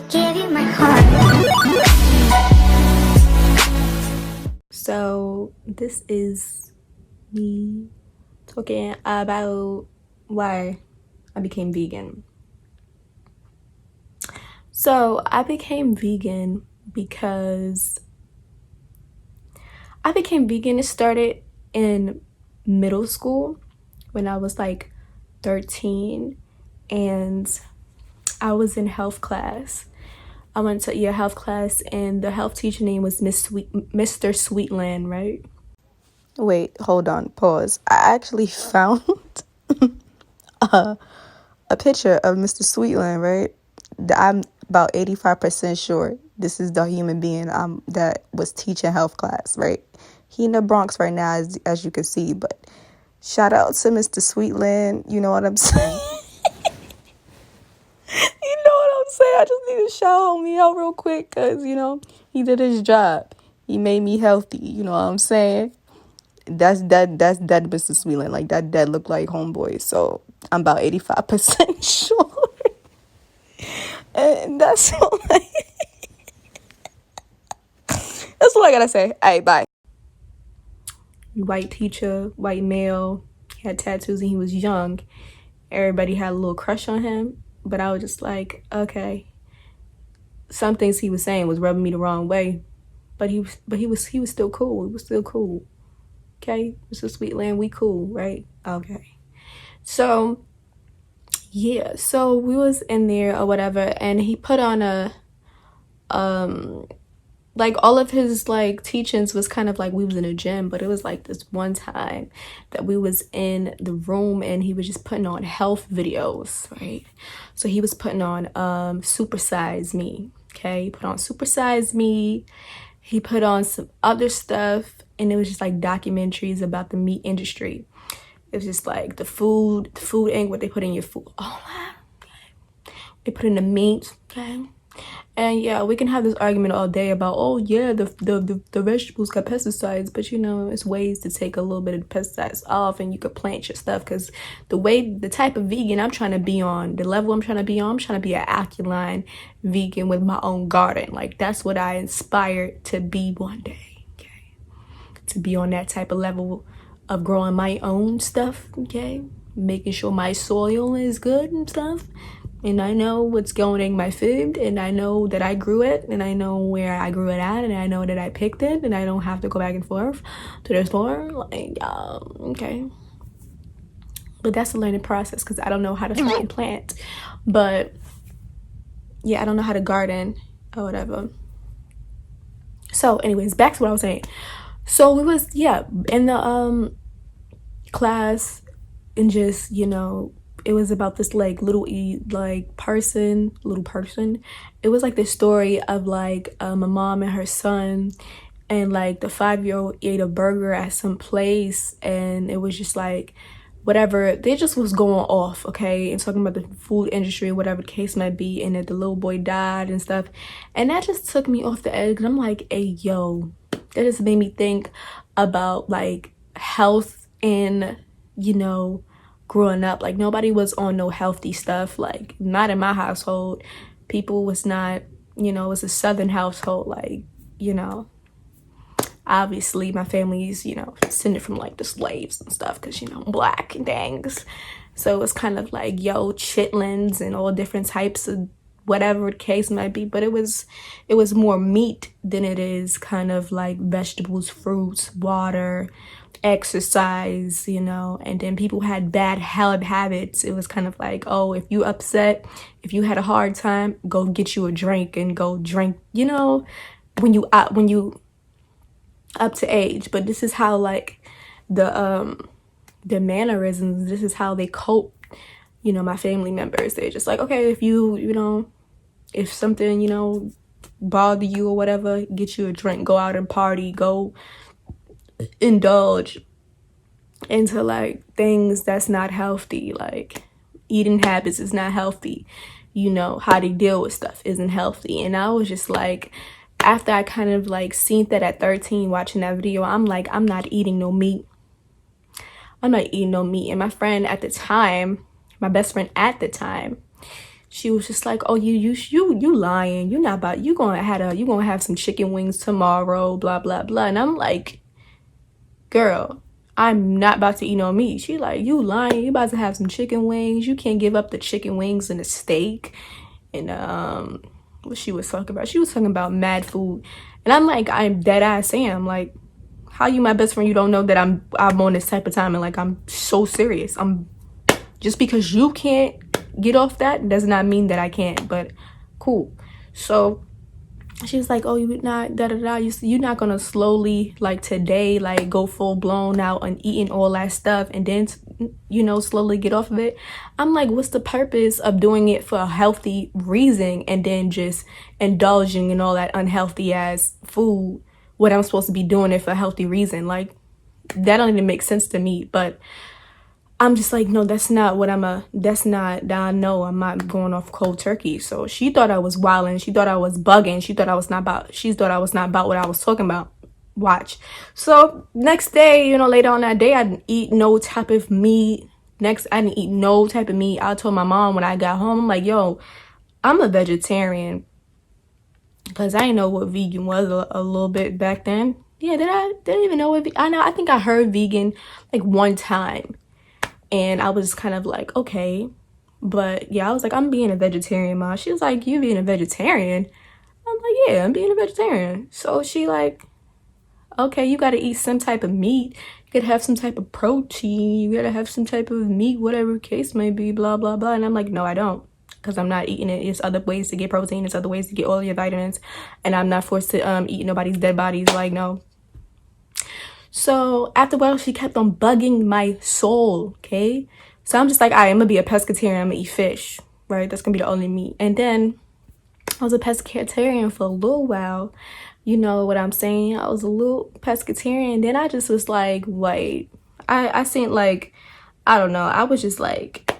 give you my heart. So this is me talking about why I became vegan. So I became vegan because it started in middle school when I was like 13, and I was in health class. I went to health class, and the health teacher name was Mr. Sweetland, right? Wait, hold on, pause. I actually found a picture of Mr. Sweetland, right? I'm about 85% sure this is the human being that was teaching health class, right? He in the Bronx right now, as you can see, but shout out to Mr. Sweetland, you know what I'm saying? You know what I'm saying? I just need to shout me out real quick because, he did his job. He made me healthy, you know what I'm saying? That's that Mr. Sweetland. Like that looked like homeboy. So I'm about 85% sure. And that's all that's all I gotta say. Alright, bye. White teacher, white male, he had tattoos and he was young. Everybody had a little crush on him, but I was just like, okay. Some things he was saying was rubbing me the wrong way, but he was still cool. He was still cool. Okay, Mr. Sweetland, we cool, right? Okay. So yeah, so we was in there or whatever, and he put on a like all of his like teachings was kind of like we was in a gym, but it was like this one time that we was in the room and he was just putting on health videos, right? So he was putting on Super Size Me. Okay, he put on Super Size Me. He put on some other stuff, and it was just like documentaries about the meat industry. It was just like the food ain't what they put in your food. Oh wow. They put in the meat, okay? And yeah, we can have this argument all day about, oh yeah, the vegetables got pesticides, but it's ways to take a little bit of the pesticides off, and you could plant your stuff. Because the type of vegan I'm trying to be on, the level I'm trying to be on, I'm trying to be an alkaline vegan with my own garden. Like that's what I inspired to be one day, okay? To be on that type of level of growing my own stuff, okay? Making sure my soil is good and stuff. And I know what's going in my food, and I know that I grew it, and I know where I grew it at, and I know that I picked it, and I don't have to go back and forth to the store. Like, okay. But that's a learning process because I don't know how to fucking plant. But yeah, I don't know how to garden or whatever. So, anyways, back to what I was saying. So we was in the class, and just it was about this like little person. It was like this story of like a mom and her son, and like the 5-year-old ate a burger at some place, and it was just like whatever, they just was going off, okay, and talking about the food industry, whatever the case might be, and that the little boy died and stuff. And that just took me off the edge, because I'm like, hey yo, that just made me think about like health and growing up. Like nobody was on no healthy stuff, like not in my household. People was not, it was a southern household, like obviously my family's descended from like the slaves and stuff, because I'm black and things. So it's kind of like chitlins and all different types of whatever the case might be. But it was more meat than it is kind of like vegetables, fruits, water, exercise, and then people had bad habits. It was kind of like, oh, if you upset, if you had a hard time, go get you a drink and go drink, when you up to age. But this is how like the mannerisms, this is how they cope. My family members, they're just like, okay, if if something bother you or whatever, get you a drink, go out and party, go indulge into like things that's not healthy. Like eating habits is not healthy. How they deal with stuff isn't healthy. And I was just like, after I kind of like seen that at 13, watching that video, I'm like, I'm not eating no meat. And my friend at the time, my best friend at the time, she was just like, oh, you lying. You gonna have some chicken wings tomorrow, blah, blah, blah. And I'm like, girl, I'm not about to eat no meat. She like, you lying. You about to have some chicken wings. You can't give up the chicken wings and the steak. And what she was talking about. She was talking about mad food. And I'm like, I'm dead ass Sam. Like, how you my best friend? You don't know that I'm on this type of time, and like I'm so serious. I'm just because you can't get off that does not mean that I can't. But cool. So she was like, oh, you not da da da. You're not gonna slowly like today like go full blown out and eating all that stuff and then slowly get off of it. I'm like, what's the purpose of doing it for a healthy reason and then just indulging in all that unhealthy ass food? What I'm supposed to be doing it for a healthy reason? Like, that don't even make sense to me. But I'm just like, no, that's not what I know I'm not going off cold turkey. So she thought I was wilding. She thought I was bugging. She thought I was not about what I was talking about. Watch. So next day, later on that day, I didn't eat no type of meat. I didn't eat no type of meat. I told my mom when I got home, I'm like, yo, I'm a vegetarian. Because I didn't know what vegan was a little bit back then. Yeah, didn't even know what I think I heard vegan like one time. And I was kind of like, okay. But yeah, I was like, I'm being a vegetarian, Ma. She was like, you being a vegetarian? I'm like, yeah, I'm being a vegetarian. So she like, okay, you gotta eat some type of meat. You gotta have some type of protein. You gotta have some type of meat, whatever case may be, blah, blah, blah. And I'm like, no, I don't. Because I'm not eating it. There's other ways to get protein. There's other ways to get all your vitamins. And I'm not forced to eat nobody's dead bodies. Like, no. So after a while, she kept on bugging my soul, okay? So I'm just like, I'm gonna be a pescatarian. I'm gonna eat fish, right? That's gonna be the only meat. And then I was a pescatarian for a little while. You know what I'm saying? I was a little pescatarian. Then I just was like, wait. I seen like, I don't know. I was just like,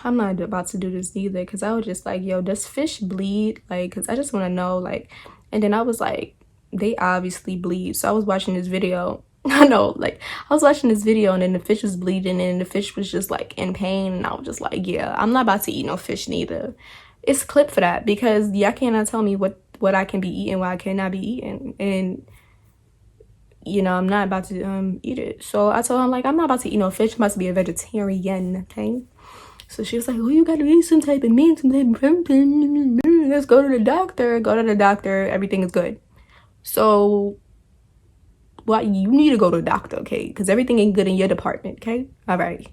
I'm not about to do this either. Because I was just like, yo, does fish bleed? Like, because I just want to know, like. And then I was like, they obviously bleed. So I was watching this video. I know, like, I was watching this video and then the fish was bleeding and the fish was just like in pain. And I was just like, yeah, I'm not about to eat no fish neither. It's a clip for that because y'all cannot tell me what I can be eating, what I cannot be eating. And, I'm not about to eat it. So I told her, I'm like, I'm not about to eat no fish. I'm about to be a vegetarian, okay? So she was like, oh, you gotta eat some type of meat, some type of protein. Let's go to the doctor. Go to the doctor. Everything is good. So, you need to go to the doctor, okay? Because everything ain't good in your department, okay? All right.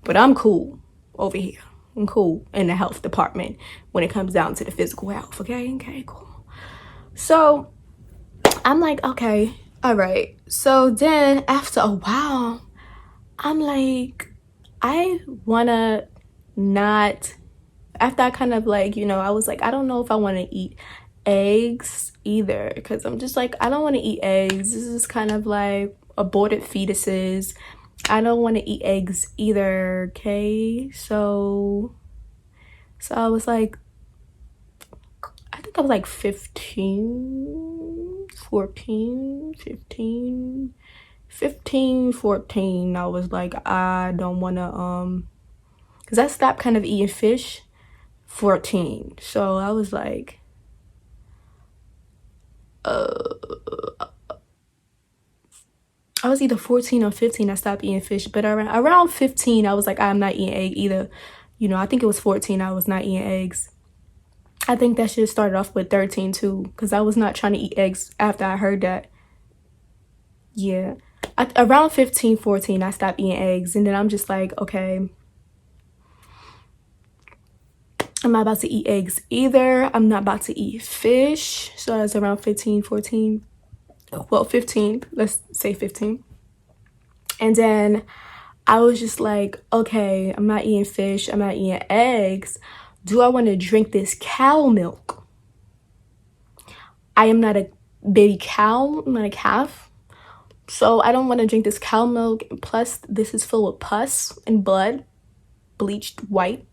But I'm cool over here. I'm cool in the health department when it comes down to the physical health, okay? Okay, cool. So, I'm like, okay, all right. So then after a while, I'm like, I wanna not, after I kind of like, I was like, I don't know if I want to eat eggs either because I'm just like, I don't want to eat eggs. This is kind of like aborted fetuses. I don't want to eat eggs either, okay? So I was like, I think I was like 15, 14, 15, 15, 14. I was like, I don't want to, because I stopped kind of eating fish 14. So I was like, I was either 14 or 15. I stopped eating fish. But around 15, I was like, I'm not eating egg either. I think it was 14. I was not eating eggs. I think that shit started off with 13 too. Because I was not trying to eat eggs after I heard that. Yeah. Around 15, 14, I stopped eating eggs. And then I'm just like, okay, I'm not about to eat eggs either. I'm not about to eat fish. So that's around 15, 14. Well, 15. Let's say 15. And then I was just like, okay, I'm not eating fish. I'm not eating eggs. Do I want to drink this cow milk? I am not a baby cow. I'm not a calf. So I don't want to drink this cow milk. Plus, this is full of pus and blood, bleached white.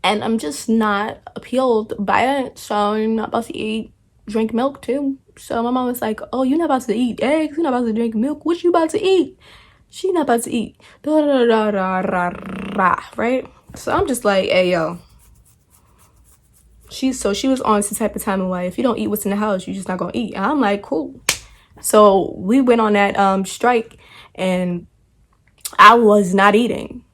And I'm just not appealed by it. So I'm not about to drink milk too. So my mom was like, oh, you're not about to eat eggs. You're not about to drink milk. What you about to eat? She not about to eat. Right? So I'm just like, hey, yo. She was on some type of time of if you don't eat what's in the house, you're just not gonna eat. And I'm like, cool. So we went on that strike, and I was not eating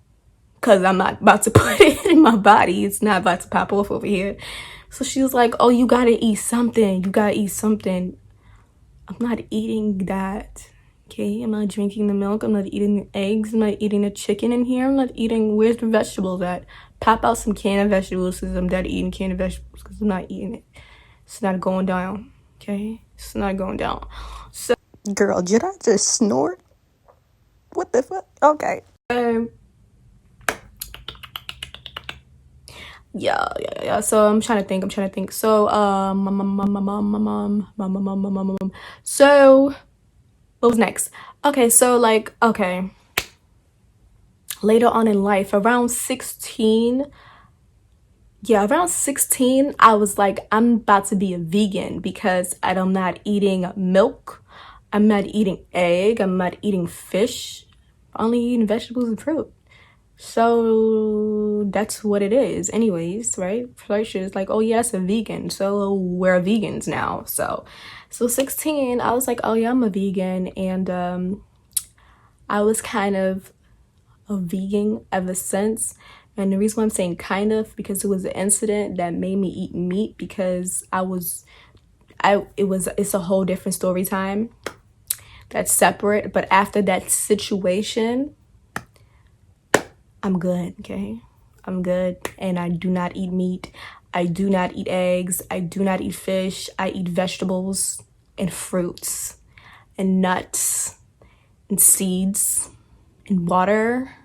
because I'm not about to put it in my body. It's not about to pop off over here. So she was like, oh, you gotta eat something. You gotta eat something. I'm not eating that. Okay, I'm not drinking the milk. I'm not eating the eggs. I'm not eating the chicken in here. I'm not eating, where's the vegetables at? Pop out some canned vegetables because I'm done eating canned vegetables because I'm not eating it. It's not going down. Okay, it's not going down. So, girl, did I just snort? What the fuck? Okay. Yeah. So I'm trying to think. So so what was next? Okay, so like, okay, later on in life, around 16, I was like, I'm about to be a vegan because I'm not eating milk, I'm not eating egg, I'm not eating fish, I'm only eating vegetables and fruit. So that's what it is anyways, right? First it's like, oh yeah, it's a vegan, so we're vegans now. So 16, I was like, oh yeah, I'm a vegan. And I was kind of a vegan ever since. And the reason why I'm saying kind of, because it was an incident that made me eat meat, because it's a whole different story time that's separate. But after that situation, I'm good, okay? I'm good, and I do not eat meat. I do not eat eggs. I do not eat fish. I eat vegetables and fruits and nuts and seeds and water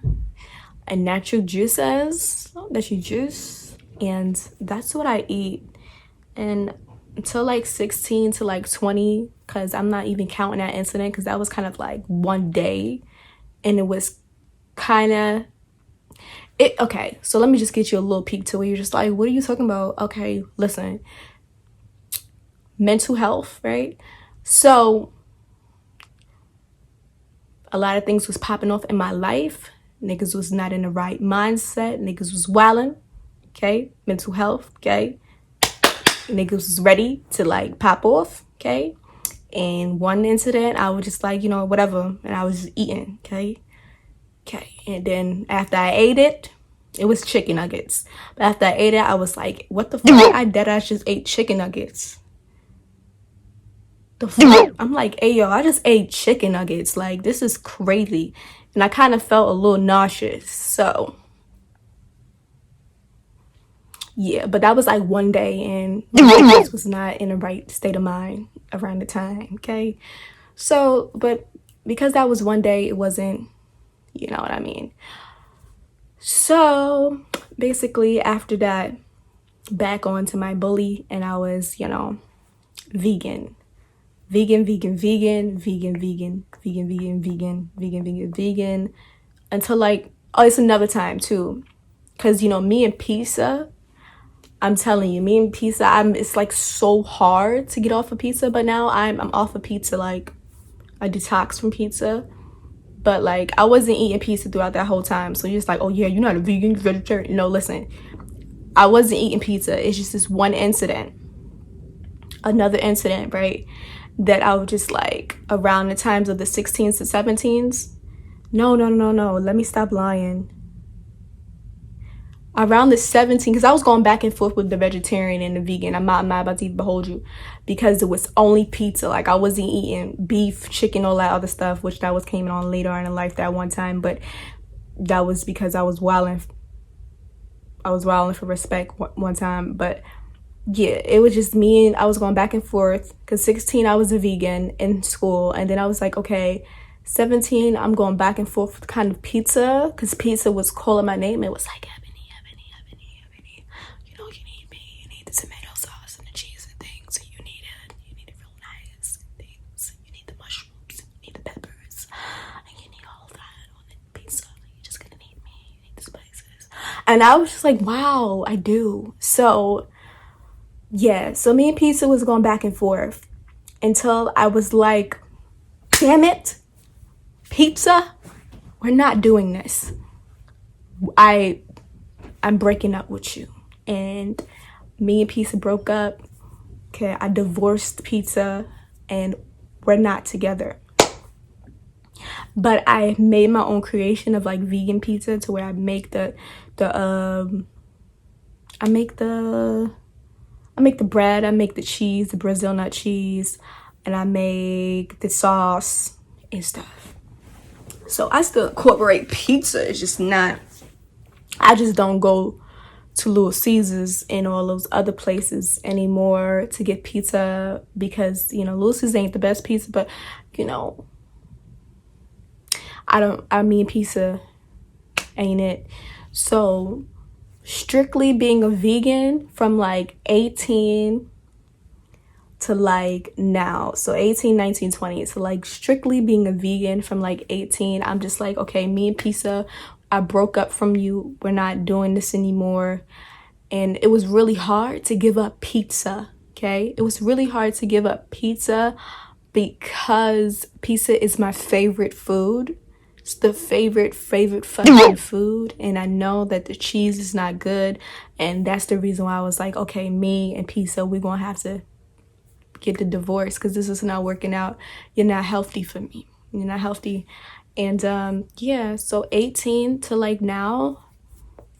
and natural juices that you juice. And that's what I eat. And until like 16 to like 20, because I'm not even counting that incident, because that was kind of like one day, and it was kind of okay, so let me just get you a little peek to where you're just like, what are you talking about? Okay, listen. Mental health, right? So a lot of things was popping off in my life. Niggas was not in the right mindset. Niggas was wilding, okay? Mental health, okay? Niggas was ready to like pop off, okay? And one incident, I was just like, whatever. And I was just eating, okay? And then after I ate it, it was chicken nuggets. But after I ate it, I was like, what the fuck? I deadass just ate chicken nuggets. The fuck? I'm like, hey, yo, I just ate chicken nuggets. Like, this is crazy. And I kind of felt a little nauseous. So, yeah. But that was like one day, and my was not in the right state of mind around the time, okay? So, but because that was one day, it wasn't, you know what I mean? So basically after that, back onto my bully, and I was, vegan until like, oh, it's another time too, because me and pizza, I'm telling you, it's like so hard to get off of pizza. But now I'm off of pizza, like I detox from pizza. But like, I wasn't eating pizza throughout that whole time. So you're just like, oh yeah, you're not a vegan, you're vegetarian. No, listen, I wasn't eating pizza. It's just this one incident, another incident, right? That I was just like, around the times of the 16s to 17s. No. Let me stop lying. Around the 17, because I was going back and forth with the vegetarian and the vegan. I'm not about to even behold you, because it was only pizza. Like, I wasn't eating beef, chicken, all that other stuff, which that was came on later on in life that one time. But that was because I was wilding for respect one time. But yeah, it was just me, and I was going back and forth, because 16 I was a vegan in school, and then I was like, okay, 17 I'm going back and forth with kind of pizza, because pizza was calling my name. It was like, you need the tomato sauce and the cheese and things, and you need it real nice things, you need the mushrooms, you need the peppers, and you need all that on the pizza. You're just gonna need me, you need the spices. And I was just like, wow, I do. So yeah, so me and pizza was going back and forth until I was like, damn it, pizza, we're not doing this. I'm breaking up with you. And Me and Pizza broke up. Okay, I divorced Pizza and we're not together. But I made my own creation of like vegan pizza, to where I make the bread, I make the cheese, the Brazil nut cheese, and I make the sauce and stuff. So I still incorporate pizza. It's just not, I just don't go to Little Caesars and all those other places anymore to get pizza, because, you know, Little Caesars ain't the best pizza, but, you know, pizza ain't it. So strictly being a vegan from like 18 to like now, so 18, 19, 20, so like strictly being a vegan from like 18, I'm just like, okay, me and Pizza, I broke up from you, we're not doing this anymore. And it was really hard to give up pizza. Okay, it was really hard to give up pizza, because pizza is my favorite food. It's the favorite fucking food, and I know that the cheese is not good, and that's the reason why I was like, okay, me and Pizza, we're gonna have to get the divorce, because this is not working out. You're not healthy for me. You're not healthy. And yeah, so 18 to like now,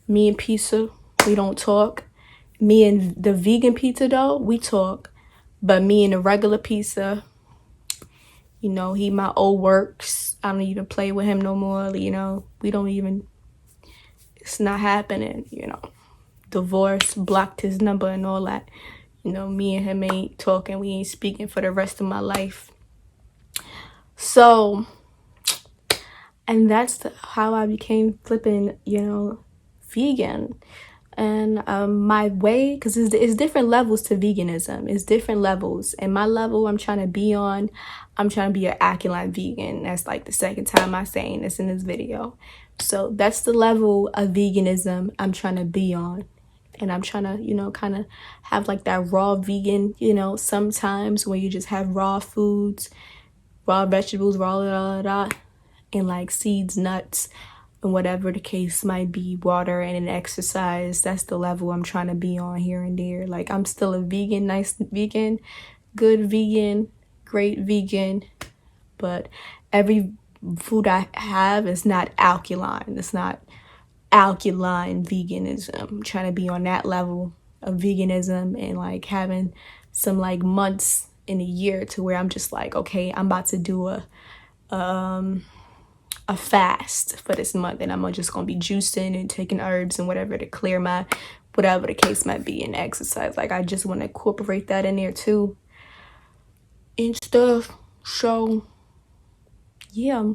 me and Pizza, we don't talk. Me and the vegan Pizza though, we talk. But me and the regular Pizza, you know, he my old works. I don't even play with him no more. You know, we don't even, it's not happening, you know. Divorce, blocked his number and all that. You know, me and him ain't talking. We ain't speaking for the rest of my life. So, and that's how I became flipping, you know, vegan. And my way, because it's different levels to veganism. It's different levels. And my level I'm trying to be on, I'm trying to be an Aculine vegan. That's like the second time I'm saying this in this video. So that's the level of veganism I'm trying to be on. And I'm trying to, you know, kind of have like that raw vegan, you know, sometimes when you just have raw foods, raw vegetables, and like seeds, nuts, and whatever the case might be, water and an exercise. That's the level I'm trying to be on here and there. Like, I'm still a vegan, nice vegan, good vegan, great vegan, but every food I have is not alkaline. It's not alkaline veganism. I'm trying to be on that level of veganism, and like having some like months in a year to where I'm just like, okay, I'm about to do a fast for this month, and I'm just gonna be juicing and taking herbs and whatever to clear my, whatever the case might be, and exercise. Like, I just want to incorporate that in there too and stuff. So yeah,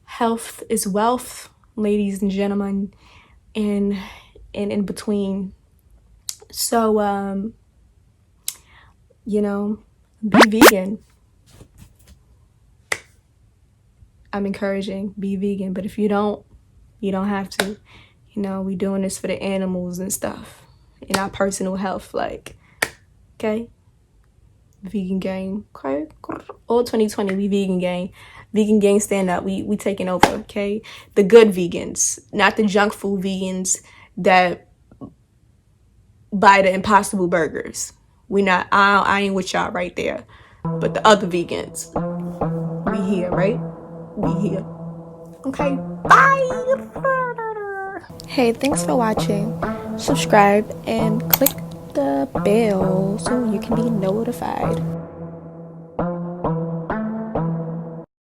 health is wealth, ladies and gentlemen, and in between. So you know, be vegan. I'm encouraging, be vegan. But if you don't, you don't have to. You know, we doing this for the animals and stuff, and our personal health. Like, okay, vegan gang, okay, all 2020, we vegan gang. Vegan gang, stand up. We taking over, okay? The good vegans, not the junk food vegans that buy the Impossible burgers. We not, I ain't with y'all right there. But the other vegans, we here, right? We here. Okay, bye. Hey, thanks for watching. Subscribe and click the bell so you can be notified.